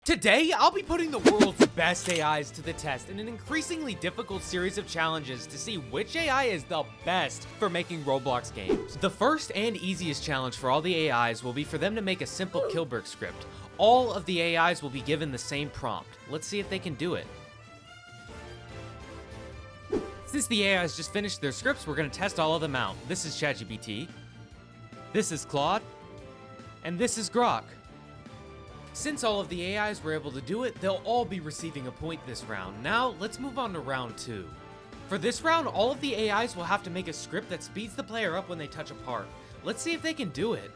Today, I'll be putting the world's best AIs to the test in an increasingly difficult series of challenges to see which AI is the best for making Roblox games. The first and easiest challenge for all the AIs will be for them to make a simple Killbrick script. All of the AIs will be given the same prompt. Let's see if they can do it. Since the AIs just finished their scripts, we're going to test all of them out. This is ChatGPT, this is Claude, and this is Grok. Since all of the AIs were able to do it, they'll all be receiving a point this round. Now, let's move on to round 2. For this round, all of the AIs will have to make a script that speeds the player up when they touch a part. Let's see if they can do it.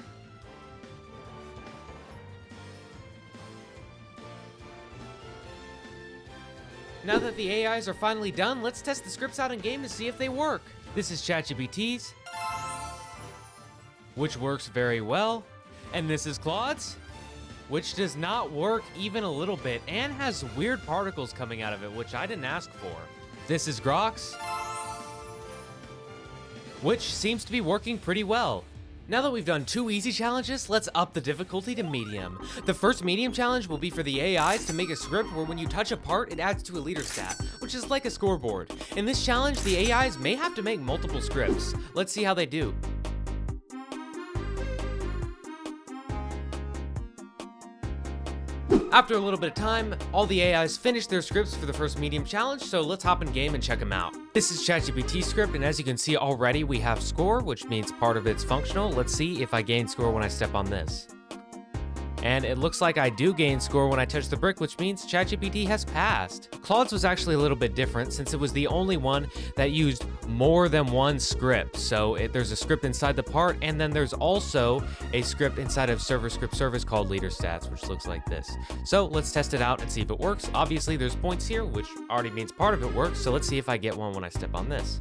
Now that the AIs are finally done, let's test the scripts out in game to see if they work. This is ChatGPT's, which works very well, and this is Claude's, which does not work even a little bit and has weird particles coming out of it, which I didn't ask for. This is Grok's, which seems to be working pretty well. Now that we've done 2 easy challenges, let's up the difficulty to medium. The first medium challenge will be for the AIs to make a script where when you touch a part, it adds to a leader stat, which is like a scoreboard. In this challenge, the AIs may have to make multiple scripts. Let's see how they do. After a little bit of time, all the AIs finished their scripts for the first medium challenge, so let's hop in game and check them out. This is ChatGPT's script, and as you can see already, we have score, which means part of it's functional. Let's see if I gain score when I step on this. And it looks like I do gain score when I touch the brick, which means ChatGPT has passed. Claude's was actually a little bit different since it was the only one that used more than one script. So there's a script inside the part, and then there's also a script inside of server script service called leader stats, which looks like this. So let's test it out and see if it works. Obviously there's points here, which already means part of it works. So let's see if I get one when I step on this.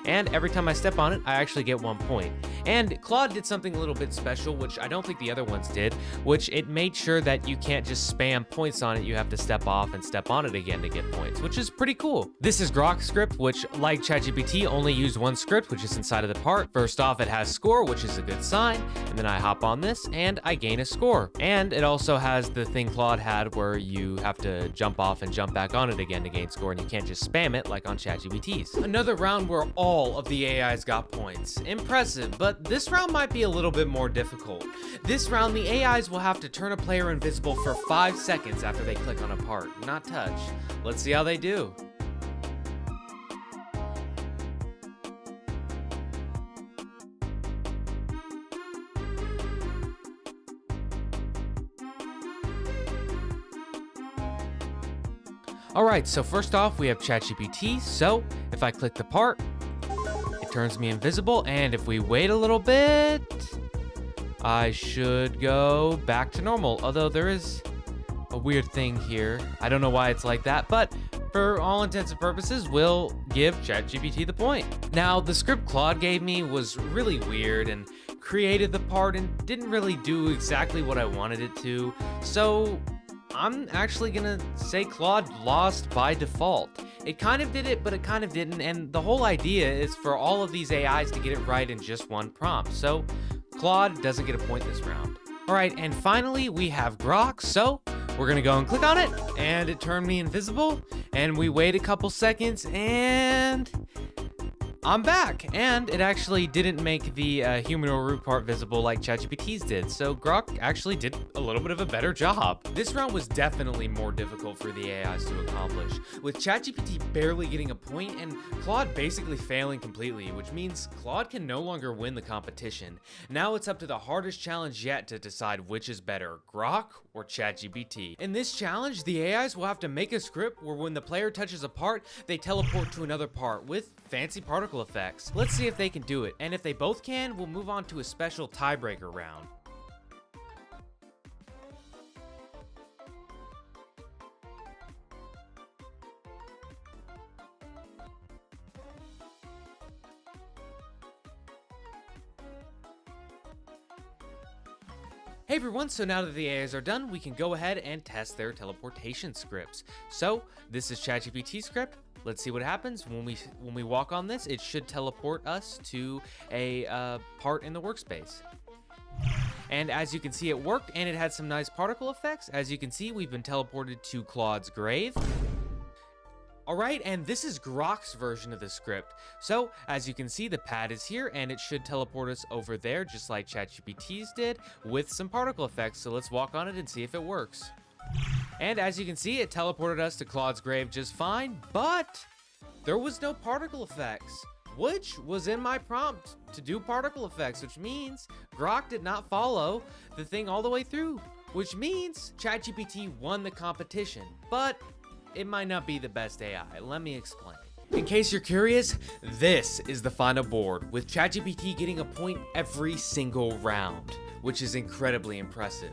And every time I step on it, I actually get 1 point. And Claude did something a little bit special, which I don't think the other ones did, which it made sure that you can't just spam points on it. You have to step off and step on it again to get points, which is pretty cool. This is Grok's script, which, like ChatGPT, only used one script, which is inside of the part. First off, it has score, which is a good sign. And then I hop on this and I gain a score. And it also has the thing Claude had where you have to jump off and jump back on it again to gain score, and you can't just spam it like on ChatGPT's. Another round where all of the AIs got points. Impressive, but this round might be a little bit more difficult. This round, the AIs will have to turn a player invisible for 5 seconds after they click on a part, not touch. Let's see how they do. Alright, so first off, we have ChatGPT. So if I click the part, turns me invisible, and if we wait a little bit, I should go back to normal. Although there is a weird thing here. I don't know why it's like that, but for all intents and purposes, we'll give ChatGPT the point. Now, the script Claude gave me was really weird and created the part and didn't really do exactly what I wanted it to. So I'm actually gonna say Claude lost by default. It kind of did it, but it kind of didn't, and the whole idea is for all of these AIs to get it right in just one prompt, so Claude doesn't get a point this round. Alright, and finally we have Grok, so we're gonna go and click on it, and it turned me invisible, and we wait a couple seconds, and I'm back, and it actually didn't make the humanoid root part visible like ChatGPT's did, so Grok actually did a little bit of a better job. This round was definitely more difficult for the AIs to accomplish, with ChatGPT barely getting a point and Claude basically failing completely, which means Claude can no longer win the competition. Now it's up to the hardest challenge yet to decide which is better, Grok or ChatGPT. In this challenge, the AIs will have to make a script where when the player touches a part, they teleport to another part with fancy particle effects. Let's see if they can do it, and if they both can, we'll move on to a special tiebreaker round. Hey everyone, so now that the AIs are done, we can go ahead and test their teleportation scripts. So this is ChatGPT's script. Let's see what happens when we walk on this. It should teleport us to a part in the workspace. And as you can see, it worked, and it had some nice particle effects. As you can see, we've been teleported to Claude's grave. Alright, and this is Grok's version of the script. So, as you can see, the pad is here, and it should teleport us over there, just like ChatGPT's did, with some particle effects. So let's walk on it and see if it works. And as you can see, it teleported us to Claude's grave just fine, but there was no particle effects, which was in my prompt to do particle effects, which means Grok did not follow the thing all the way through, which means ChatGPT won the competition, but it might not be the best AI. Let me explain. In case you're curious, this is the final board, with ChatGPT getting a point every single round, which is incredibly impressive.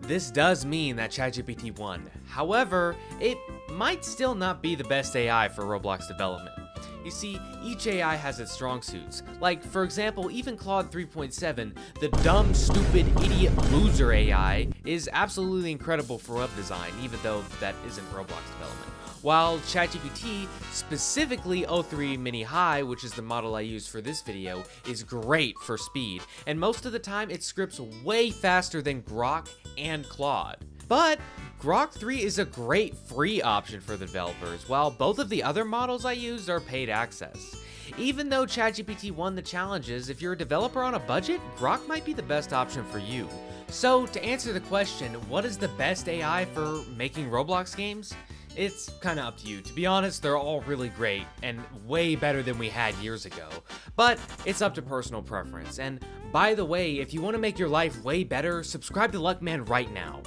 This does mean that ChatGPT won. However, it might still not be the best AI for Roblox development. You see, each AI has its strong suits. Like, for example, even Claude 3.7, the dumb, stupid, idiot, loser AI, is absolutely incredible for web design, even though that isn't Roblox development. While ChatGPT, specifically O3 Mini High, which is the model I use for this video, is great for speed, and most of the time it scripts way faster than Grok and Claude. But Grok 3 is a great free option for the developers, while both of the other models I used are paid access. Even though ChatGPT won the challenges, if you're a developer on a budget, Grok might be the best option for you. So to answer the question, what is the best AI for making Roblox games? It's kinda up to you. To be honest, they're all really great and way better than we had years ago. But it's up to personal preference. And by the way, if you want to make your life way better, subscribe to Luckman right now.